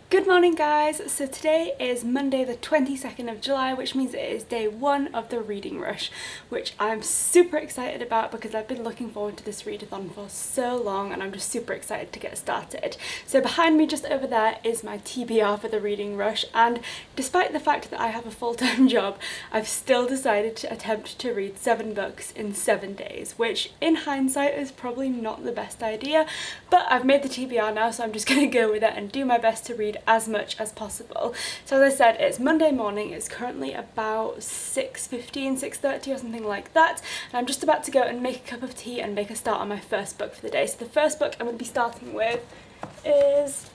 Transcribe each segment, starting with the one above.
Good morning guys! So today is Monday the 22nd of July, which means it is day one of the reading rush, which I'm super excited about because I've been looking forward to this readathon for so long and I'm just super excited to get started. So behind me just over there is my TBR for the reading rush, and despite the fact that I have a full-time job, I've still decided to attempt to read 7 books in 7 days, which in hindsight is probably not the best idea, but I've made the TBR now, so I'm just going to go with it and do my best to read as much as possible. So as I said, it's Monday morning, it's currently about 6:15, 6:30 or something like that, and I'm just about to go and make a cup of tea and make a start on my first book for the day. So the first book I'm going to be starting with is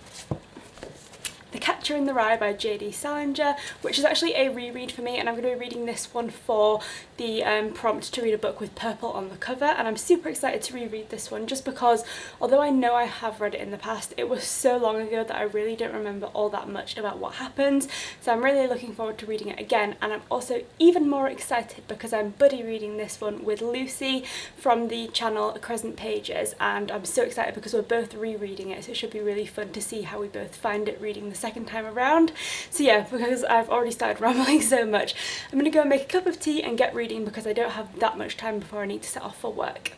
The Catcher in the Rye by J.D. Salinger, which is actually a reread for me, and I'm going to be reading this one for the prompt to read a book with purple on the cover, and I'm super excited to reread this one just because although I know I have read it in the past, it was so long ago that I really don't remember all that much about what happened, so I'm really looking forward to reading it again. And I'm also even more excited because I'm buddy reading this one with Lucy from the channel Crescent Pages, and I'm so excited because we're both rereading it, so it should be really fun to see how we both find it reading the second time around. So yeah, because I've already started rambling so much, I'm gonna go and make a cup of tea and get reading because I don't have that much time before I need to set off for work.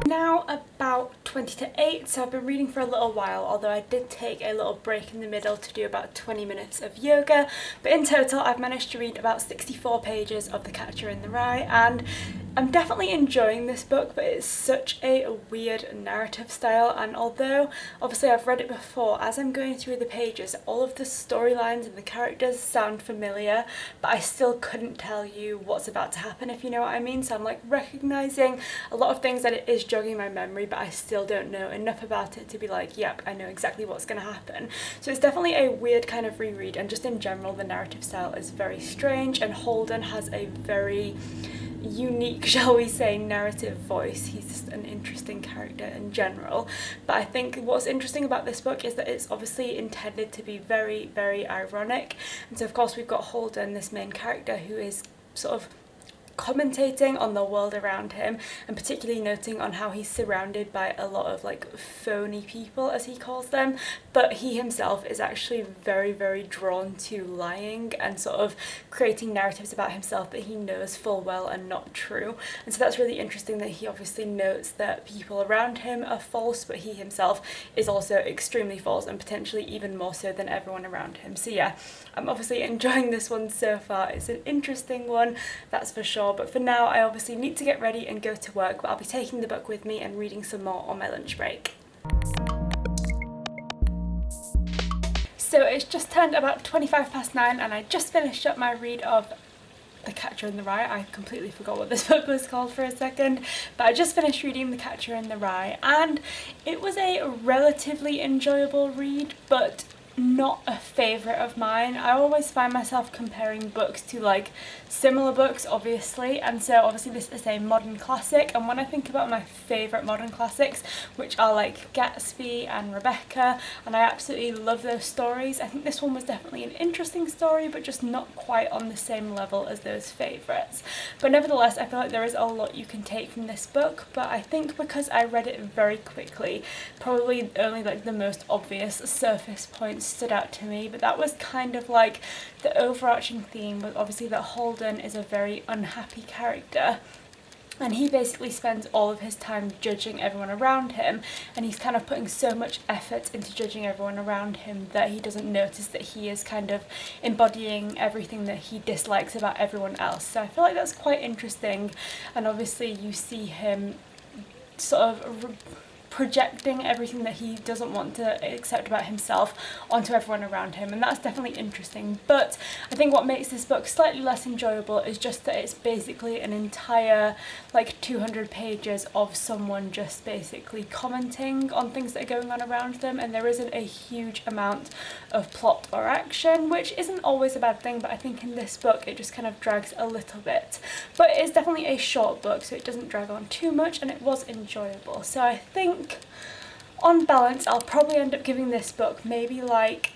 Now about 20 to 8, so I've been reading for a little while, although I did take a little break in the middle to do about 20 minutes of yoga, but in total I've managed to read about 64 pages of The Catcher in the Rye, and I'm definitely enjoying this book, but it's such a weird narrative style, and although obviously I've read it before, as I'm going through the pages all of the storylines and the characters sound familiar, but I still couldn't tell you what's about to happen, if you know what I mean. So I'm like recognising a lot of things that it is jogging my memory, but I still don't know enough about it to be like, yep, I know exactly what's going to happen. So it's definitely a weird kind of reread, and just in general the narrative style is very strange, and Holden has a very unique, shall we say, narrative voice. He's just an interesting character in general. But I think what's interesting about this book is that it's obviously intended to be very, very ironic. And so of course we've got Holden, this main character, who is sort of commentating on the world around him, and particularly noting on how he's surrounded by a lot of like phony people, as he calls them, but he himself is actually very, very drawn to lying and sort of creating narratives about himself that he knows full well are not true. And so that's really interesting that he obviously notes that people around him are false, but he himself is also extremely false, and potentially even more so than everyone around him. So yeah, I'm obviously enjoying this one so far. It's an interesting one, that's for sure. But for now I obviously need to get ready and go to work, but I'll be taking the book with me and reading some more on my lunch break. So it's just turned about 9:25 and I just finished up my read of The Catcher in the Rye. I completely forgot what this book was called for a second, but I just finished reading The Catcher in the Rye, and it was a relatively enjoyable read, but not a favourite of mine. I always find myself comparing books to like similar books, obviously, and so obviously this is a modern classic, and when I think about my favourite modern classics, which are like Gatsby and Rebecca, and I absolutely love those stories, I think this one was definitely an interesting story, but just not quite on the same level as those favourites. But nevertheless, I feel like there is a lot you can take from this book, but I think because I read it very quickly, probably only like the most obvious surface points stood out to me, but that was kind of like the overarching theme was obviously that Holden is a very unhappy character, and he basically spends all of his time judging everyone around him, and he's kind of putting so much effort into judging everyone around him that he doesn't notice that he is kind of embodying everything that he dislikes about everyone else. So I feel like that's quite interesting, and obviously you see him sort of projecting everything that he doesn't want to accept about himself onto everyone around him, and that's definitely interesting. But I think what makes this book slightly less enjoyable is just that it's basically an entire like 200 pages of someone just basically commenting on things that are going on around them, and there isn't a huge amount of plot or action, which isn't always a bad thing, but I think in this book it just kind of drags a little bit. But it is definitely a short book, so it doesn't drag on too much, and it was enjoyable. So I think on balance I'll probably end up giving this book maybe like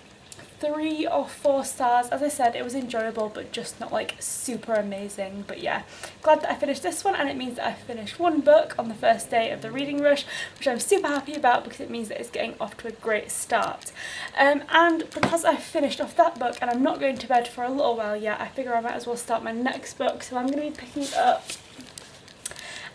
3 or 4 stars. As I said, it was enjoyable but just not like super amazing. But yeah, glad that I finished this one, and it means that I finished one book on the first day of the reading rush, which I'm super happy about because it means that it's getting off to a great start. And because I finished off that book and I'm not going to bed for a little while yet, I figure I might as well start my next book. So I'm going to be picking up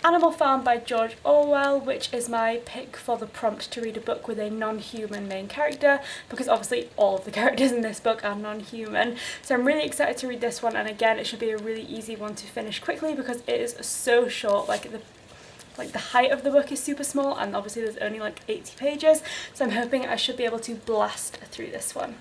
Animal Farm by George Orwell, which is my pick for the prompt to read a book with a non-human main character, because obviously all of the characters in this book are non-human. So I'm really excited to read this one, and again it should be a really easy one to finish quickly because it is so short. Like the height of the book is super small, and obviously there's only like 80 pages, so I'm hoping I should be able to blast through this one.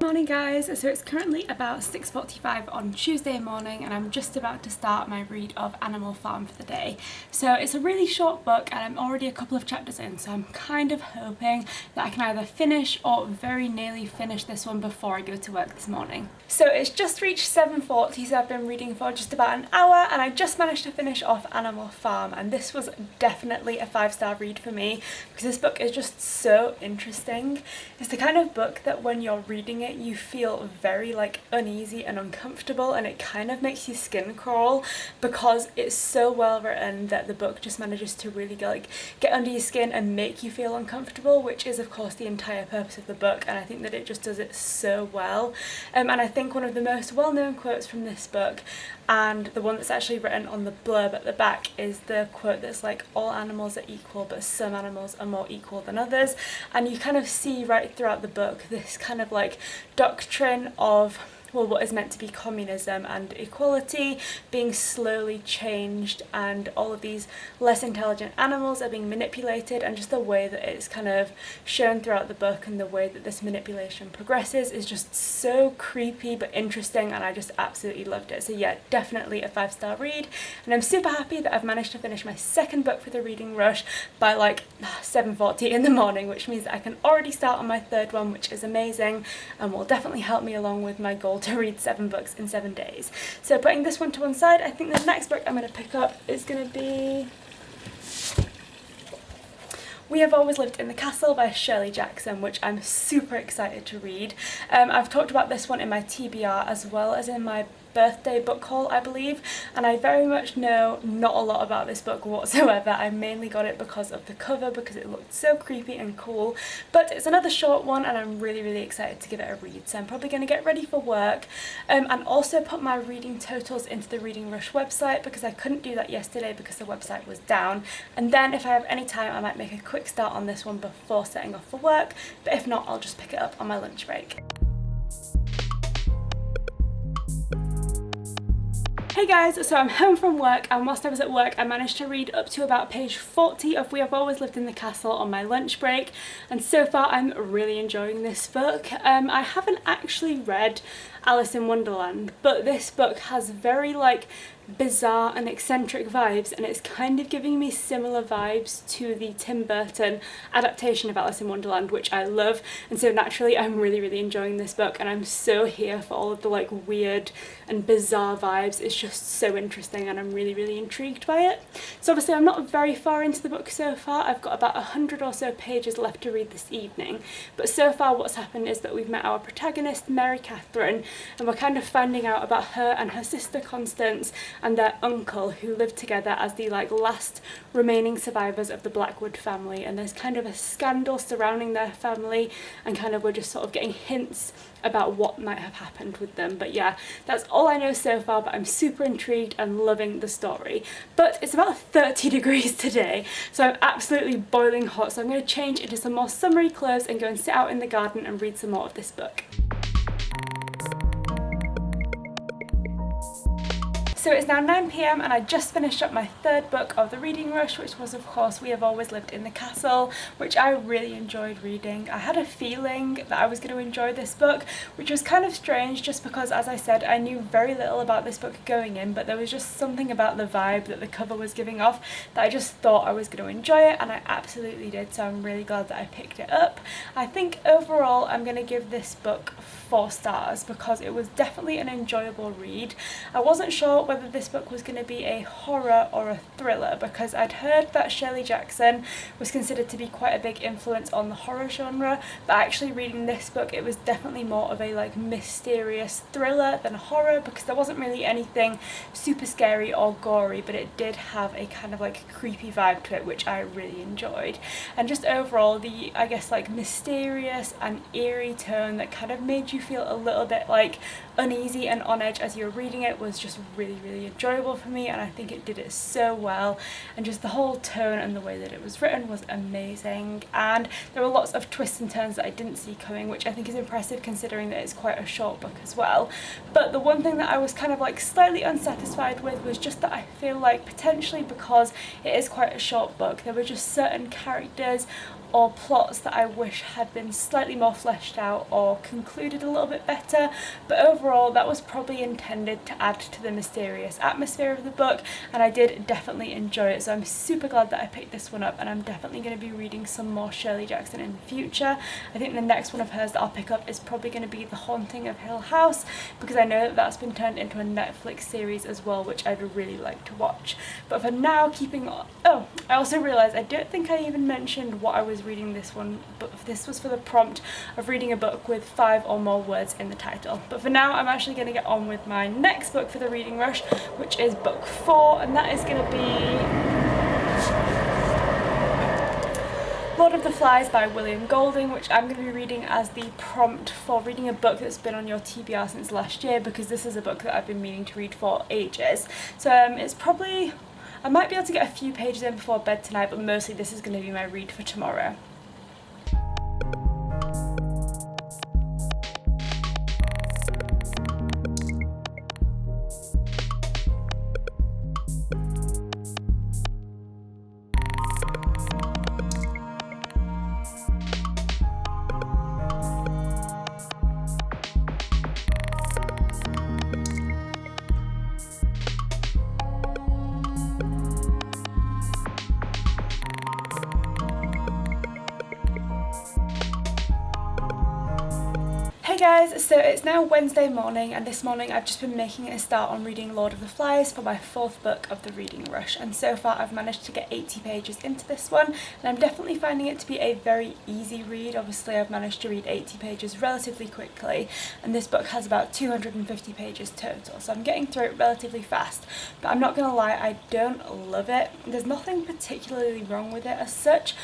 Morning guys, so it's currently about 6:45 on Tuesday morning, and I'm just about to start my read of Animal Farm for the day. So it's a really short book and I'm already a couple of chapters in, so I'm kind of hoping that I can either finish or very nearly finish this one before I go to work this morning. So it's just reached 7:40, so I've been reading for just about an hour, and I just managed to finish off Animal Farm, and this was definitely a 5-star read for me because this book is just so interesting. It's the kind of book that when you're reading it you feel very like uneasy and uncomfortable, and it kind of makes your skin crawl because it's so well written that the book just manages to really get under your skin and make you feel uncomfortable, which is of course the entire purpose of the book, and I think that it just does it so well. And I think one of the most well-known quotes from this book, and the one that's actually written on the blurb at the back, is the quote that's like, all animals are equal but some animals are more equal than others. And you kind of see right throughout the book this kind of like doctrine of, well, what is meant to be communism and equality being slowly changed, and all of these less intelligent animals are being manipulated, and just the way that it's kind of shown throughout the book and the way that this manipulation progresses is just so creepy but interesting, and I just absolutely loved it. So yeah, definitely a 5-star read, and I'm super happy that I've managed to finish my second book for the reading rush by like 7:40 in the morning, which means that I can already start on my third one, which is amazing and will definitely help me along with my goal to read 7 books in 7 days. So putting this one to one side, I think the next book I'm going to pick up is going to be We Have Always Lived in the Castle by Shirley Jackson, which I'm super excited to read. I've talked about this one in my TBR as well as in my birthday book haul, I believe, and I very much know not a lot about this book whatsoever. I mainly got it because of the cover, because it looked so creepy and cool, but it's another short one and I'm really excited to give it a read. So I'm probably going to get ready for work and also put my reading totals into the Reading Rush website, because I couldn't do that yesterday because the website was down, and then if I have any time I might make a quick start on this one before setting off for work, but if not I'll just pick it up on my lunch break. Hey guys, so I'm home from work, and whilst I was at work I managed to read up to about page 40 of We Have Always Lived in the Castle on my lunch break, and so far I'm really enjoying this book. I haven't actually read Alice in Wonderland, but this book has very like bizarre and eccentric vibes, and it's kind of giving me similar vibes to the Tim Burton adaptation of Alice in Wonderland, which I love, and so naturally I'm really enjoying this book, and I'm so here for all of the like weird and bizarre vibes. It's just so interesting and I'm really intrigued by it. So obviously I'm not very far into the book so far. I've got about 100 or so pages left to read this evening, but so far what's happened is that we've met our protagonist Mary Catherine, and we're kind of finding out about her and her sister Constance and their uncle, who lived together as the like last remaining survivors of the Blackwood family, and there's kind of a scandal surrounding their family, and kind of we're just sort of getting hints about what might have happened with them. But yeah, that's all I know so far, but I'm super intrigued and loving the story. But it's about 30 degrees today, so I'm absolutely boiling hot, so I'm going to change into some more summery clothes and go and sit out in the garden and read some more of this book. So it's now 9 p.m. and I just finished up my third book of the Reading Rush, which was of course We Have Always Lived in the Castle, which I really enjoyed reading. I had a feeling that I was going to enjoy this book, which was kind of strange just because, as I said, I knew very little about this book going in, but there was just something about the vibe that the cover was giving off that I just thought I was going to enjoy it, and I absolutely did, so I'm really glad that I picked it up. I think overall I'm going to give this book 4 stars because it was definitely an enjoyable read. I wasn't sure whether this book was going to be a horror or a thriller because I'd heard that Shirley Jackson was considered to be quite a big influence on the horror genre, but actually reading this book it was definitely more of a like mysterious thriller than horror because there wasn't really anything super scary or gory, but it did have a kind of like creepy vibe to it, which I really enjoyed. And just overall the, I guess, like mysterious and eerie tone that kind of made you feel a little bit like uneasy and on edge as you were reading it was just really enjoyable for me, and I think it did it so well, and just the whole tone and the way that it was written was amazing. And there were lots of twists and turns that I didn't see coming, which I think is impressive considering that it's quite a short book as well. But the one thing that I was kind of like slightly unsatisfied with was just that I feel like potentially because it is quite a short book, there were just certain characters or plots that I wish had been slightly more fleshed out or concluded a little bit better, but overall that was probably intended to add to the mysterious atmosphere of the book, and I did definitely enjoy it, so I'm super glad that I picked this one up, and I'm definitely going to be reading some more Shirley Jackson in the future. I think the next one of hers that I'll pick up is probably going to be The Haunting of Hill House, because I know that that's been turned into a Netflix series as well, which I'd really like to watch. But for now, I also realised I don't think I even mentioned what I was reading this one, but this was for the prompt of reading a book with 5 or more words in the title. But for now I'm actually going to get on with my next book for the Reading Rush, which is book 4, and that is going to be Lord of the Flies by William Golding, which I'm going to be reading as the prompt for reading a book that's been on your TBR since last year, because this is a book that I've been meaning to read for ages. So it's probably, I might be able to get a few pages in before bed tonight, but mostly this is going to be my read for tomorrow. Hey guys, so it's now Wednesday morning, and this morning I've just been making a start on reading Lord of the Flies for my 4th book of the Reading Rush, and so far I've managed to get 80 pages into this one, and I'm definitely finding it to be a very easy read. Obviously I've managed to read 80 pages relatively quickly, and this book has about 250 pages total, so I'm getting through it relatively fast. But I'm not gonna lie, I don't love it. There's nothing particularly wrong with it as such,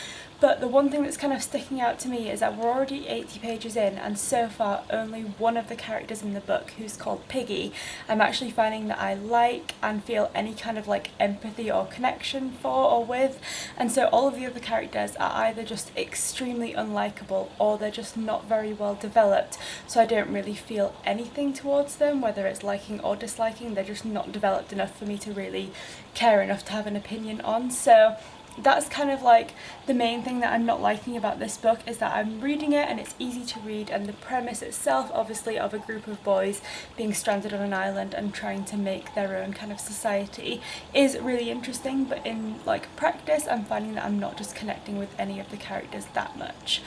but the one thing that's kind of sticking out to me is that we're already 80 pages in, and so far only one of the characters in the book, who's called Piggy, I'm actually finding that I like and feel any kind of like empathy or connection for or with, and so all of the other characters are either just extremely unlikable or they're just not very well developed, so I don't really feel anything towards them, whether it's liking or disliking. They're just not developed enough for me to really care enough to have an opinion on. So that's kind of like the main thing that I'm not liking about this book, is that I'm reading it and it's easy to read, and the premise itself obviously of a group of boys being stranded on an island and trying to make their own kind of society is really interesting, but in like practice I'm finding that I'm not just connecting with any of the characters that much.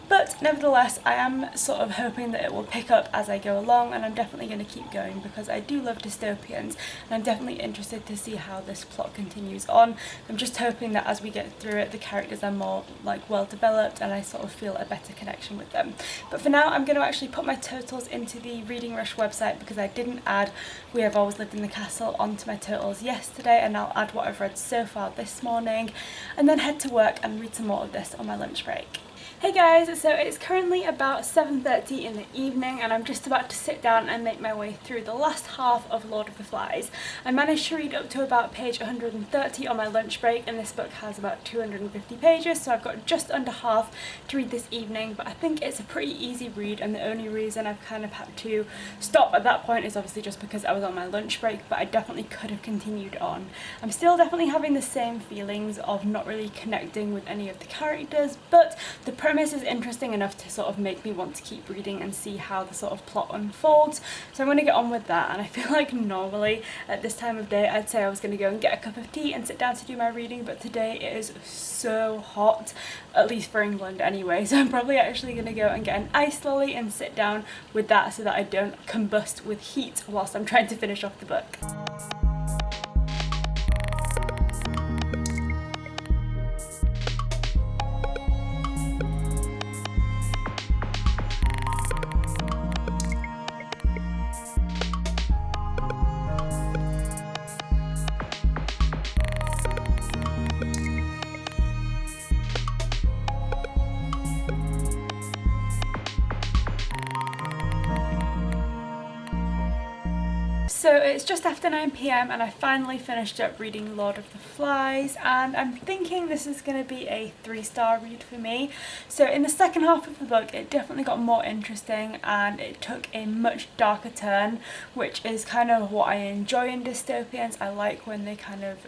But nevertheless, I am sort of hoping that it will pick up as I go along, and I'm definitely going to keep going because I do love dystopians, and I'm definitely interested to see how this plot continues on. I'm just hoping that as we get through it, the characters are more like well developed and I sort of feel a better connection with them. But for now, I'm going to actually put my totals into the Reading Rush website because I didn't add We Have Always Lived in the Castle onto my totals yesterday, and I'll add what I've read so far this morning and then head to work and read some more of this on my lunch break. Hey guys, so it's currently about 7:30 in the evening and I'm just about to sit down and make my way through the last half of Lord of the Flies. I managed to read up to about page 130 on my lunch break, and this book has about 250 pages, so I've got just under half to read this evening, but I think it's a pretty easy read, and the only reason I've kind of had to stop at that point is obviously just because I was on my lunch break, but I definitely could have continued on. I'm still definitely having the same feelings of not really connecting with any of the characters, but the premise is interesting enough to sort of make me want to keep reading and see how the sort of plot unfolds. So I'm going to get on with that, and I feel like normally at this time of day I'd say I was going to go and get a cup of tea and sit down to do my reading, but today it is so hot, at least for England anyway, so I'm probably actually going to go and get an ice lolly and sit down with that so that I don't combust with heat whilst I'm trying to finish off the book. So it's just after 9 PM and I finally finished up reading Lord of the Flies, and I'm thinking this is going to be a 3-star read for me. So in the second half of the book it definitely got more interesting and it took a much darker turn, which is kind of what I enjoy in dystopians. I like when they kind of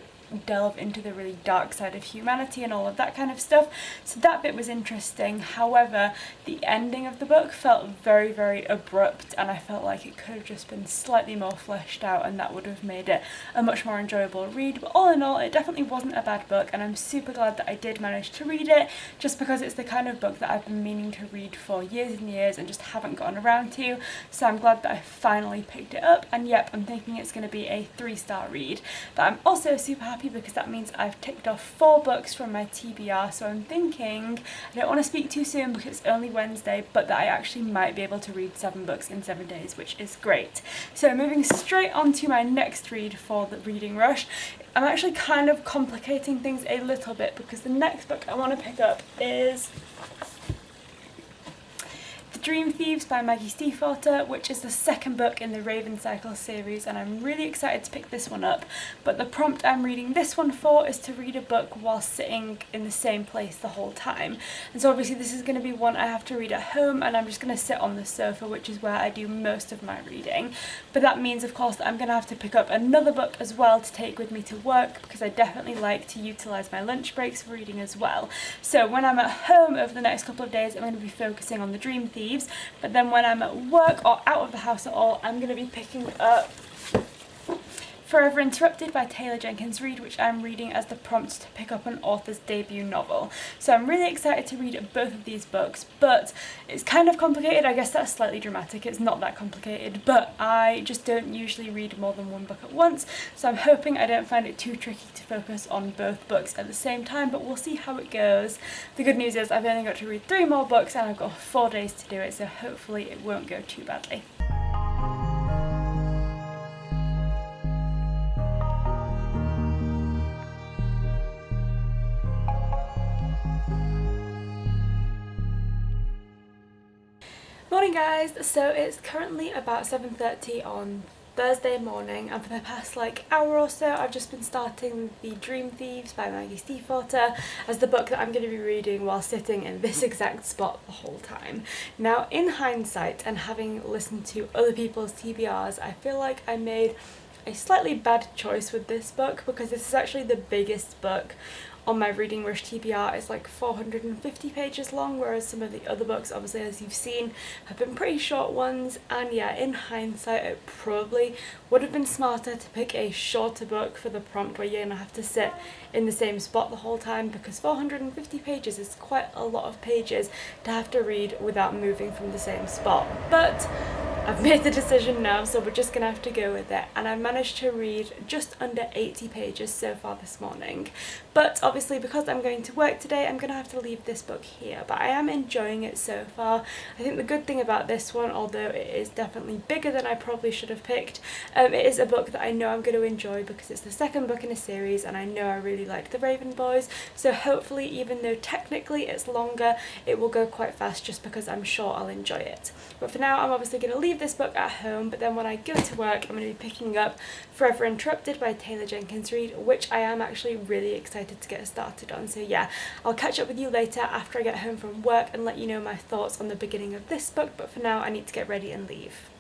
delve into the really dark side of humanity and all of that kind of stuff, so that bit was interesting. However, the ending of the book felt very, very abrupt, and I felt like it could have just been slightly more fleshed out, and that would have made it a much more enjoyable read. But all in all, it definitely wasn't a bad book, and I'm super glad that I did manage to read it, just because it's the kind of book that I've been meaning to read for years and years and just haven't gotten around to. So I'm glad that I finally picked it up, and yep, I'm thinking it's going to be a 3-star read. But I'm also super happy because that means I've ticked off 4 books from my TBR, so I'm thinking, I don't want to speak too soon because it's only Wednesday, but that I actually might be able to read 7 books in 7 days, which is great. So moving straight on to my next read for the reading rush, I'm actually kind of complicating things a little bit because the next book I want to pick up is Dream Thieves by Maggie Stiefvater, which is the second book in the Raven Cycle series, and I'm really excited to pick this one up. But the prompt I'm reading this one for is to read a book while sitting in the same place the whole time. And so obviously this is going to be one I have to read at home, and I'm just going to sit on the sofa, which is where I do most of my reading. But that means, of course, that I'm going to have to pick up another book as well to take with me to work, because I definitely like to utilise my lunch breaks for reading as well. So when I'm at home over the next couple of days, I'm going to be focusing on the Dream Thieves. But then when I'm at work or out of the house at all, I'm going to be picking up Forever Interrupted by Taylor Jenkins Reid, which I'm reading as the prompt to pick up an author's debut novel. So I'm really excited to read both of these books, but it's kind of complicated. I guess that's slightly dramatic. It's not that complicated, but I just don't usually read more than one book at once, so I'm hoping I don't find it too tricky to focus on both books at the same time, but we'll see how it goes. The good news is I've only got to read 3 more books and I've got 4 days to do it, so hopefully it won't go too badly. Morning guys, so it's currently about 7:30 on Thursday morning, and for the past hour or so I've just been starting the Dream Thieves by Maggie Stiefvater as the book that I'm going to be reading while sitting in this exact spot the whole time. Now, in hindsight and having listened to other people's TBRs, I feel like I made a slightly bad choice with this book, because this is actually the biggest book on my Reading Rush TBR. It's like 450 pages long, whereas some of the other books, obviously as you've seen, have been pretty short ones. And yeah, in hindsight it probably would have been smarter to pick a shorter book for the prompt where you're gonna have to sit in the same spot the whole time, because 450 pages is quite a lot of pages to have to read without moving from the same spot. But I've made the decision now, so we're just gonna have to go with it. And I managed to read just under 80 pages so far this morning. But obviously because I'm going to work today, I'm gonna have to leave this book here. But I am enjoying it so far. I think the good thing about this one, although it is definitely bigger than I probably should have picked, it is a book that I know I'm going to enjoy because it's the second book in a series and I know I really like The Raven Boys. So hopefully, even though technically it's longer, it will go quite fast just because I'm sure I'll enjoy it. But for now, I'm obviously going to leave this book at home, but then when I go to work, I'm going to be picking up Forever Interrupted by Taylor Jenkins Reid, which I am actually really excited to get started on. So yeah, I'll catch up with you later after I get home from work and let you know my thoughts on the beginning of this book, but for now I need to get ready and leave.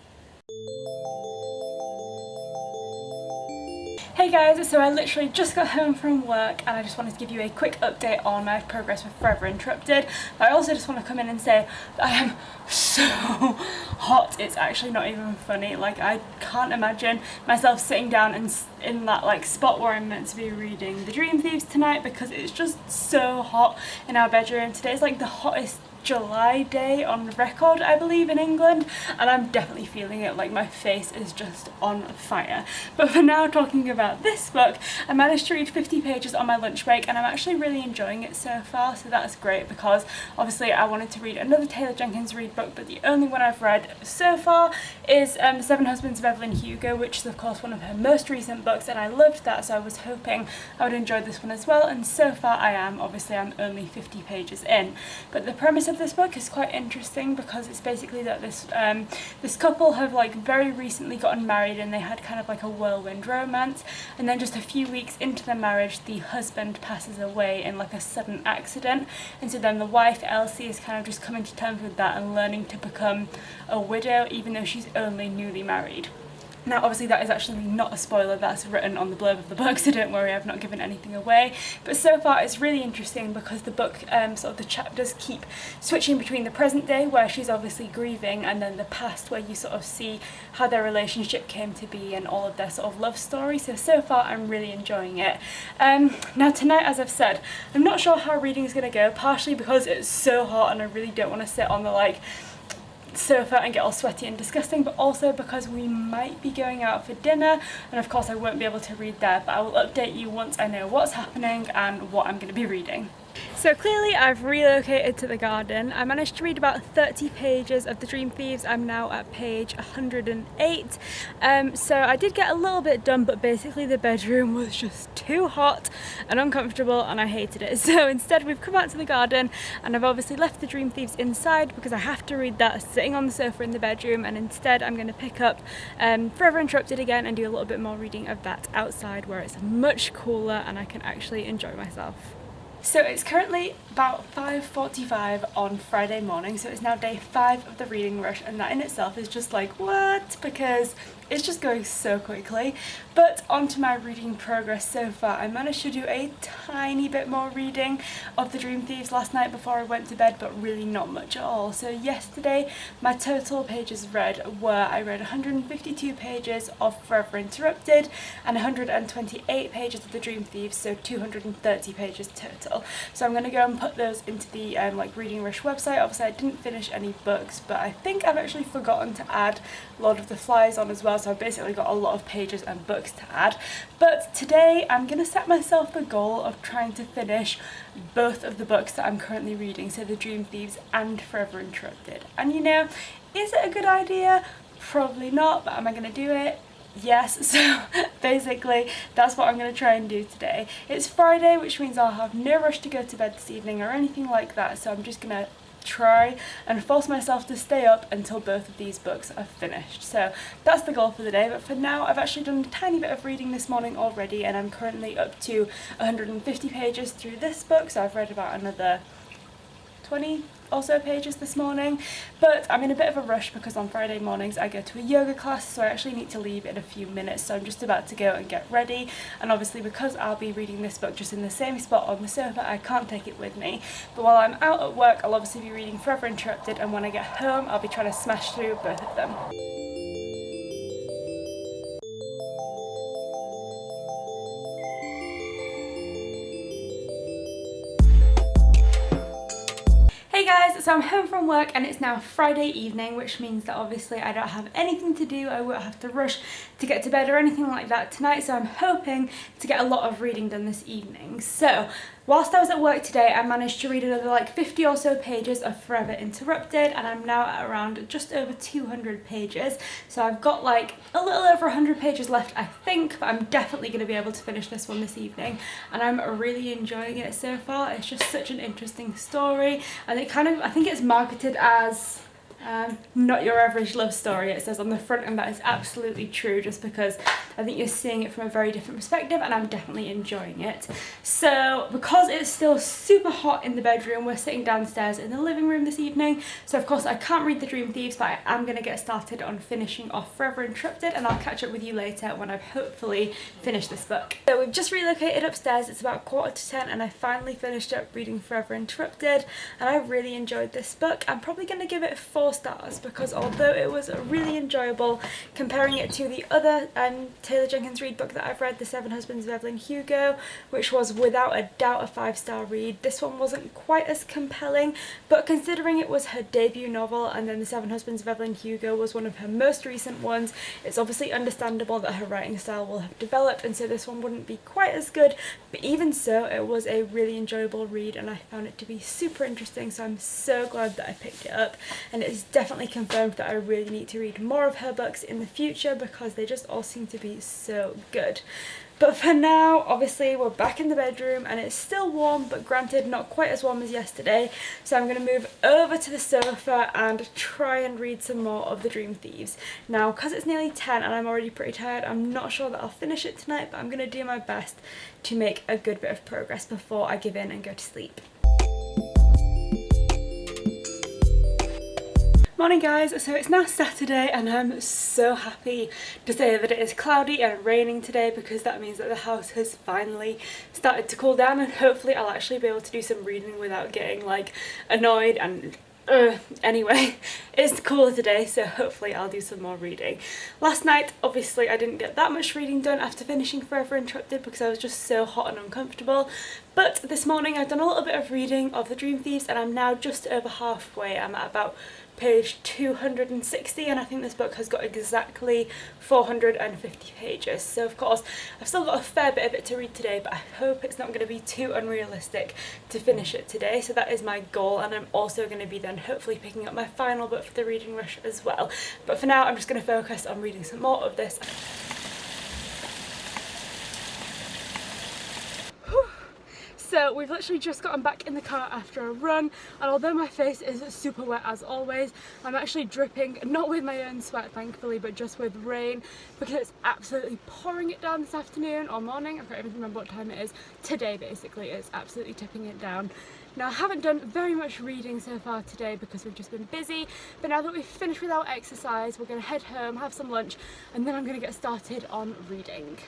Hey guys, so I literally just got home from work and I just wanted to give you a quick update on my progress with Forever Interrupted. But I also just want to come in and say that I am so hot, it's actually not even funny. Like, I can't imagine myself sitting down and in that like spot where I'm meant to be reading The Dream Thieves tonight because it's just so hot in our bedroom. Today's like the hottest July day on record, I believe, in England, and I'm definitely feeling it. Like, my face is just on fire. But for now, talking about this book, I managed to read 50 pages on my lunch break and I'm actually really enjoying it so far, so that's great because obviously I wanted to read another Taylor Jenkins Reid book, but the only one I've read so far is The Seven Husbands of Evelyn Hugo, which is of course one of her most recent books, and I loved that, so I was hoping I would enjoy this one as well, and so far I am. Obviously I'm only 50 pages in, but the premise of this book is quite interesting because it's basically that this couple have like very recently gotten married and they had kind of like a whirlwind romance, and then just a few weeks into the marriage the husband passes away in like a sudden accident, and so then the wife Elsie is kind of just coming to terms with that and learning to become a widow even though she's only newly married. Now obviously that is actually not a spoiler, that's written on the blurb of the book, so don't worry, I've not given anything away. But so far it's really interesting because the book, sort of the chapters keep switching between the present day where she's obviously grieving and then the past where you sort of see how their relationship came to be and all of their sort of love story. So far I'm really enjoying it. Now tonight, as I've said, I'm not sure how reading is going to go, partially because it's so hot and I really don't want to sit on the like sofa and get all sweaty and disgusting, but also because we might be going out for dinner and of course I won't be able to read there, but I will update you once I know what's happening and what I'm going to be reading. So clearly I've relocated to the garden. I managed to read about 30 pages of The Dream Thieves. I'm now at page 108. So I did get a little bit done, but basically the bedroom was just too hot and uncomfortable and I hated it. So instead we've come out to the garden and I've obviously left The Dream Thieves inside because I have to read that sitting on the sofa in the bedroom, and instead I'm going to pick up Forever Interrupted again and do a little bit more reading of that outside where it's much cooler and I can actually enjoy myself. So it's currently about 5:45 on Friday morning, so it's now day 5 of the reading rush, and that in itself is just like, what? Because it's just going so quickly. But onto my reading progress so far. I managed to do a tiny bit more reading of The Dream Thieves last night before I went to bed, but really not much at all. So yesterday my total pages read were, I read 152 pages of Forever Interrupted and 128 pages of The Dream Thieves, so 230 pages total. So I'm going to go and put those into the like Reading Rush website. Obviously I didn't finish any books, but I think I've actually forgotten to add Lord of the Flies on as well, so I've basically got a lot of pages and books to add. But today I'm going to set myself the goal of trying to finish both of the books that I'm currently reading, so The Dream Thieves and Forever Interrupted. And you know, is it a good idea? Probably not, but am I going to do it? Yes, so basically that's what I'm going to try and do today. It's Friday, which means I'll have no rush to go to bed this evening or anything like that, so I'm just going to try and force myself to stay up until both of these books are finished. So that's the goal for the day, but for now I've actually done a tiny bit of reading this morning already and I'm currently up to 150 pages through this book, so I've read about another 20 or so pages this morning, but I'm in a bit of a rush because on Friday mornings I go to a yoga class, so I actually need to leave in a few minutes, so I'm just about to go and get ready, and obviously because I'll be reading this book just in the same spot on the sofa, I can't take it with me. But while I'm out at work I'll obviously be reading Forever Interrupted, and when I get home I'll be trying to smash through both of them. Hey Hey guys, so I'm home from work and it's now Friday evening, which means that obviously I don't have anything to do. I won't have to rush to get to bed or anything like that tonight, so I'm hoping to get a lot of reading done this evening. So whilst I was at work today, I managed to read another like 50 or so pages of Forever Interrupted, and I'm now at around just over 200 pages. So I've got like a little over 100 pages left, I think, but I'm definitely going to be able to finish this one this evening, and I'm really enjoying it so far. It's just such an interesting story, and it kind of, I think it's marketed as not your average love story, it says on the front, and that is absolutely true, just because I think you're seeing it from a very different perspective, and I'm definitely enjoying it. So because it's still super hot in the bedroom, we're sitting downstairs in the living room this evening, so of course I can't read The Dream Thieves, but I am going to get started on finishing off Forever Interrupted, and I'll catch up with you later when I've hopefully finished this book. So we've just relocated upstairs, it's about 9:45, and I finally finished up reading Forever Interrupted, and I really enjoyed this book. I'm probably going to give it 4 stars, because although it was really enjoyable, comparing it to the other Taylor Jenkins Reid book that I've read, The Seven Husbands of Evelyn Hugo, which was without a doubt a 5-star read, this one wasn't quite as compelling, but considering it was her debut novel and then The Seven Husbands of Evelyn Hugo was one of her most recent ones, it's obviously understandable that her writing style will have developed, and so this one wouldn't be quite as good, but even so it was a really enjoyable read and I found it to be super interesting, so I'm so glad that I picked it up, and it's definitely confirmed that I really need to read more of her books in the future because they just all seem to be so good. But for now, obviously we're back in the bedroom and it's still warm, but granted not quite as warm as yesterday, so I'm going to move over to the sofa and try and read some more of The Dream Thieves. Now, because it's nearly 10 and I'm already pretty tired, I'm not sure that I'll finish it tonight, but I'm going to do my best to make a good bit of progress before I give in and go to sleep. Morning guys, so it's now Saturday and I'm so happy to say that it is cloudy and raining today, because that means that the house has finally started to cool down and hopefully I'll actually be able to do some reading without getting like annoyed and anyway, it's cooler today, so hopefully I'll do some more reading. Last night, obviously, I didn't get that much reading done after finishing Forever Interrupted because I was just so hot and uncomfortable. But this morning I've done a little bit of reading of The Dream Thieves and I'm now just over halfway. I'm at about page 260 and I think this book has got exactly 450 pages. So of course I've still got a fair bit of it to read today, but I hope it's not going to be too unrealistic to finish it today. So that is my goal, and I'm also going to be then hopefully picking up my final book for the reading rush as well. But for now I'm just going to focus on reading some more of this. So we've literally just gotten back in the car after a run, and although my face is super wet as always, I'm actually dripping, not with my own sweat thankfully, but just with rain, because it's absolutely pouring it down this afternoon or morning. I can't even remember what time it is. Today basically is absolutely tipping it down. Now I haven't done very much reading so far today because we've just been busy, but now that we've finished with our exercise, we're going to head home, have some lunch, and then I'm going to get started on reading.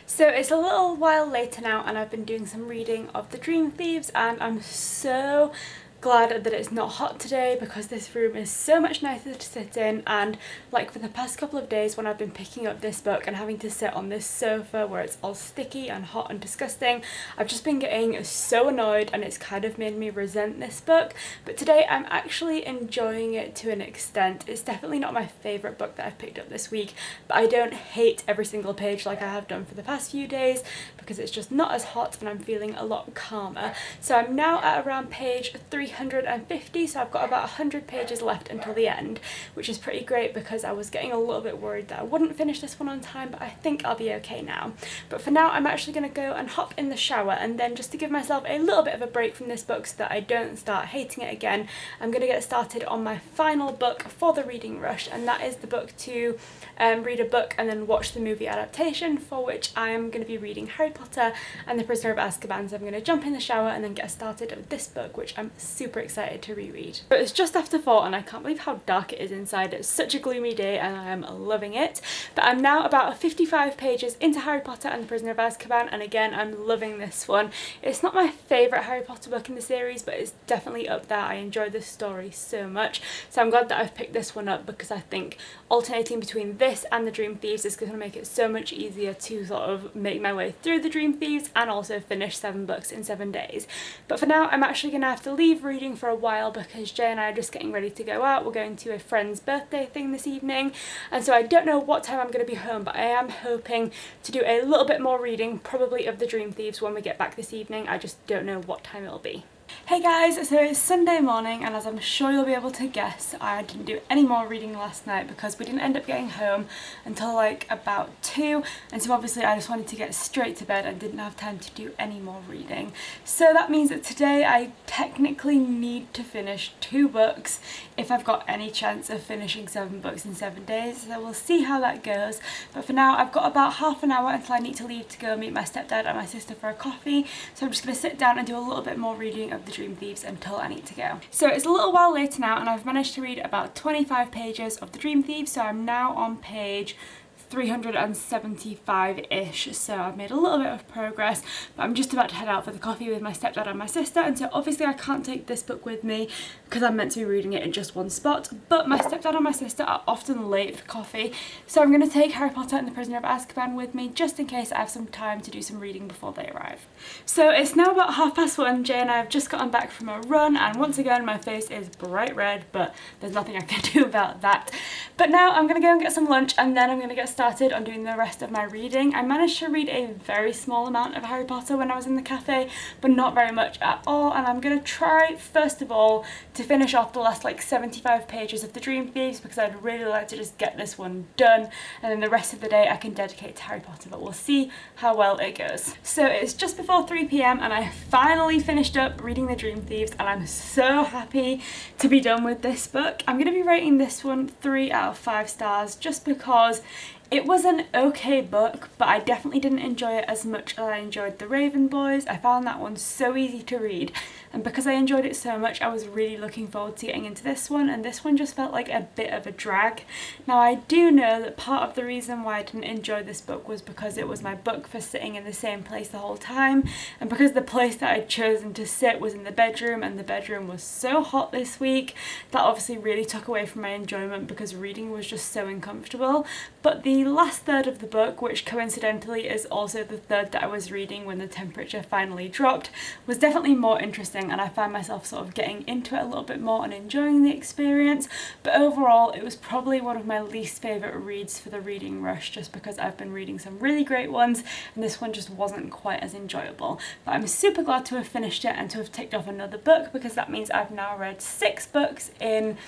So it's a little while later now and I've been doing some reading of The Dream Thieves, and I'm so glad that it's not hot today because this room is so much nicer to sit in, and like for the past couple of days when I've been picking up this book and having to sit on this sofa where it's all sticky and hot and disgusting, I've just been getting so annoyed and it's kind of made me resent this book. But today I'm actually enjoying it to an extent. It's definitely not my favourite book that I've picked up this week, but I don't hate every single page like I have done for the past few days because it's just not as hot and I'm feeling a lot calmer. So I'm now at around page 350, so I've got about 100 pages left until the end, which is pretty great because I was getting a little bit worried that I wouldn't finish this one on time, but I think I'll be okay now. But for now I'm actually going to go and hop in the shower, and then just to give myself a little bit of a break from this book so that I don't start hating it again, I'm going to get started on my final book for the reading rush, and that is the book to read a book and then watch the movie adaptation, for which I am going to be reading Harry Potter and the Prisoner of Azkaban. So I'm going to jump in the shower and then get started with this book, which I'm super super excited to reread. But it's just after 4 and I can't believe how dark it is inside. It's such a gloomy day and I am loving it. But I'm now about 55 pages into Harry Potter and the Prisoner of Azkaban, and again I'm loving this one. It's not my favourite Harry Potter book in the series, but it's definitely up there. I enjoy this story so much, so I'm glad that I've picked this one up because I think alternating between this and the Dream Thieves is going to make it so much easier to sort of make my way through the Dream Thieves and also finish 7 books in 7 days. But for now I'm actually going to have to leave reading for a while because Jay and I are just getting ready to go out. We're going to a friend's birthday thing this evening, and so I don't know what time I'm going to be home, but I am hoping to do a little bit more reading, probably of the Dream Thieves when we get back this evening. I just don't know what time it'll be. Hey guys, so it's Sunday morning and as I'm sure you'll be able to guess, I didn't do any more reading last night because we didn't end up getting home until like about 2, and so obviously I just wanted to get straight to bed and didn't have time to do any more reading. So that means that today I technically need to finish 2 books if I've got any chance of finishing 7 books in 7 days, so we'll see how that goes. But for now I've got about half an hour until I need to leave to go meet my stepdad and my sister for a coffee, so I'm just going to sit down and do a little bit more reading of the Dream Thieves until I need to go. So it's a little while later now and I've managed to read about 25 pages of the Dream Thieves, so I'm now on page 375-ish, so I've made a little bit of progress, but I'm just about to head out for the coffee with my stepdad and my sister, and so obviously I can't take this book with me because I'm meant to be reading it in just one spot, but my stepdad and my sister are often late for coffee, so I'm going to take Harry Potter and the Prisoner of Azkaban with me just in case I have some time to do some reading before they arrive. So it's now about 1:30. Jay and I have just gotten back from a run and once again my face is bright red, but there's nothing I can do about that. But now I'm going to go and get some lunch and then I'm going to get started on doing the rest of my reading. I managed to read a very small amount of Harry Potter when I was in the cafe, but not very much at all, and I'm going to try first of all to finish off the last like 75 pages of the Dream Thieves because I'd really like to just get this one done, and then the rest of the day I can dedicate to Harry Potter, but we'll see how well it goes. So it's just before 3 p.m. and I finally finished up reading the Dream Thieves and I'm so happy to be done with this book. I'm going to be rating this one 3 out of 5 stars just because it was an okay book, but I definitely didn't enjoy it as much as I enjoyed The Raven Boys. I found that one so easy to read, and because I enjoyed it so much, I was really looking forward to getting into this one, and this one just felt like a bit of a drag. Now, I do know that part of the reason why I didn't enjoy this book was because it was my book for sitting in the same place the whole time, and because the place that I'd chosen to sit was in the bedroom, and the bedroom was so hot this week, that obviously really took away from my enjoyment because reading was just so uncomfortable. But the last third of the book, which coincidentally is also the third that I was reading when the temperature finally dropped, was definitely more interesting, and I found myself sort of getting into it a little bit more and enjoying the experience. But overall it was probably one of my least favourite reads for the reading rush, just because I've been reading some really great ones and this one just wasn't quite as enjoyable. But I'm super glad to have finished it and to have ticked off another book, because that means I've now read 6 books in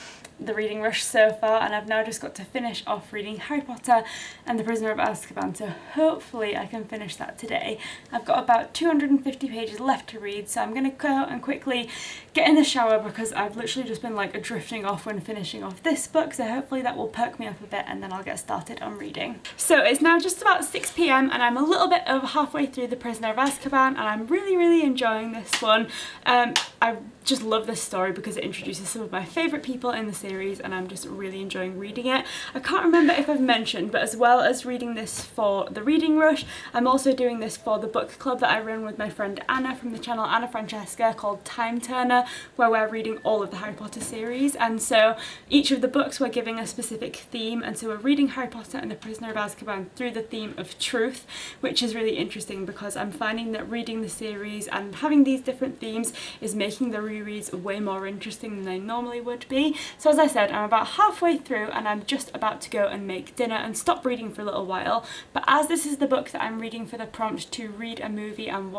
the reading rush so far, and I've now just got to finish off reading Harry Potter and the Prisoner of Azkaban, so hopefully I can finish that today. I've got about 250 pages left to read, so I'm going to go out and quickly get in the shower because I've literally just been like drifting off when finishing off this book, so hopefully that will perk me up a bit and then I'll get started on reading. So it's now just about 6 p.m. and I'm a little bit over halfway through the Prisoner of Azkaban, and I'm really enjoying this one. I just love this story because it introduces some of my favourite people in the series and I'm just really enjoying reading it. I can't remember if I've mentioned, but as well as reading this for the reading rush, I'm also doing this for the book club that I run with my friend Anna from the channel Anna Francesca, called Time Turner, where we're reading all of the Harry Potter series, and so each of the books we're giving a specific theme, and so we're reading Harry Potter and the Prisoner of Azkaban through the theme of truth, which is really interesting because I'm finding that reading the series and having these different themes is making the rereads way more interesting than they normally would be. So as I said, I'm about halfway through and I'm just about to go and make dinner and stop reading for a little while, but as this is the book that I'm reading for the prompt to read a movie and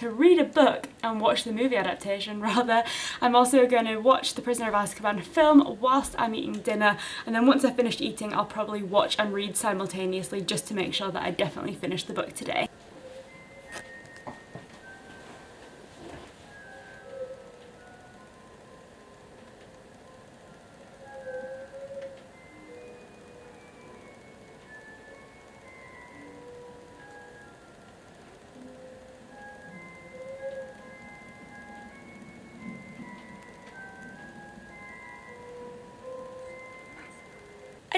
read a book and watch the movie adaptation rather, I'm also going to watch the Prisoner of Azkaban film whilst I'm eating dinner, and then once I've finished eating I'll probably watch and read simultaneously just to make sure that I definitely finish the book today.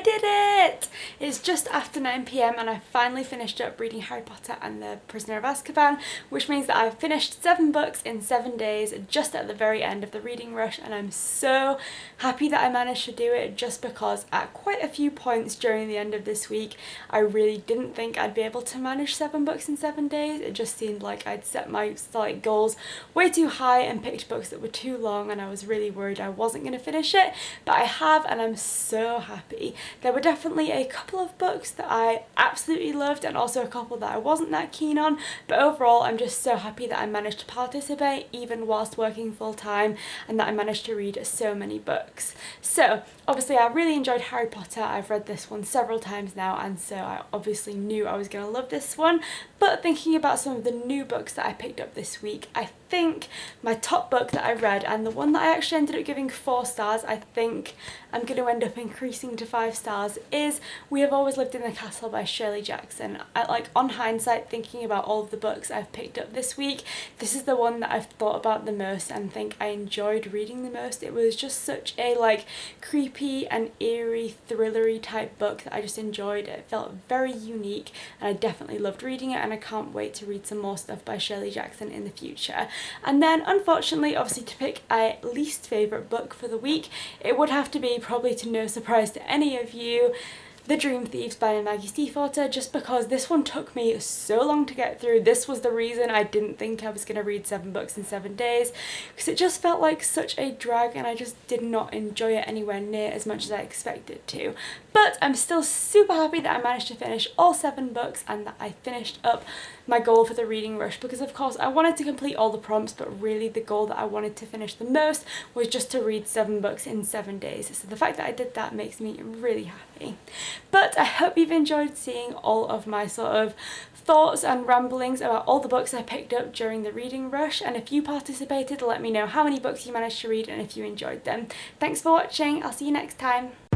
did it! It's just after 9 p.m. and I finally finished up reading Harry Potter and the Prisoner of Azkaban, which means that I've finished 7 books in 7 days just at the very end of the reading rush, and I'm so happy that I managed to do it, just because at quite a few points during the end of this week I really didn't think I'd be able to manage 7 books in 7 days. It just seemed like I'd set my goals way too high and picked books that were too long, and I was really worried I wasn't going to finish it, but I have, and I'm so happy. There were definitely a couple of books that I absolutely loved and also a couple that I wasn't that keen on, but overall I'm just so happy that I managed to participate even whilst working full time, and that I managed to read so many books. So obviously I really enjoyed Harry Potter. I've read this one several times now, and so I obviously knew I was going to love this one. But thinking about some of the new books that I picked up this week, I think my top book that I read, and the one that I actually ended up giving 4 stars, I think I'm going to end up increasing to 5 stars, is We Have Always Lived in the Castle by Shirley Jackson. On hindsight, thinking about all of the books I've picked up this week, this is the one that I've thought about the most and think I enjoyed reading the most. It was just such a creepy and eerie, thrillery type book that I just enjoyed. It felt very unique and I definitely loved reading it, and I can't wait to read some more stuff by Shirley Jackson in the future. And then unfortunately, obviously, to pick a least favourite book for the week, it would have to be, probably to no surprise to any of you, The Dream Thieves by Maggie Stiefvater, just because this one took me so long to get through. This was the reason I didn't think I was going to read 7 books in 7 days, because it just felt like such a drag and I just did not enjoy it anywhere near as much as I expected to. But I'm still super happy that I managed to finish all 7 books and that I finished up my goal for the reading rush, because of course I wanted to complete all the prompts, but really the goal that I wanted to finish the most was just to read 7 books in 7 days. So the fact that I did that makes me really happy. But I hope you've enjoyed seeing all of my sort of thoughts and ramblings about all the books I picked up during the reading rush, and if you participated, let me know how many books you managed to read and if you enjoyed them. Thanks for watching, I'll see you next time.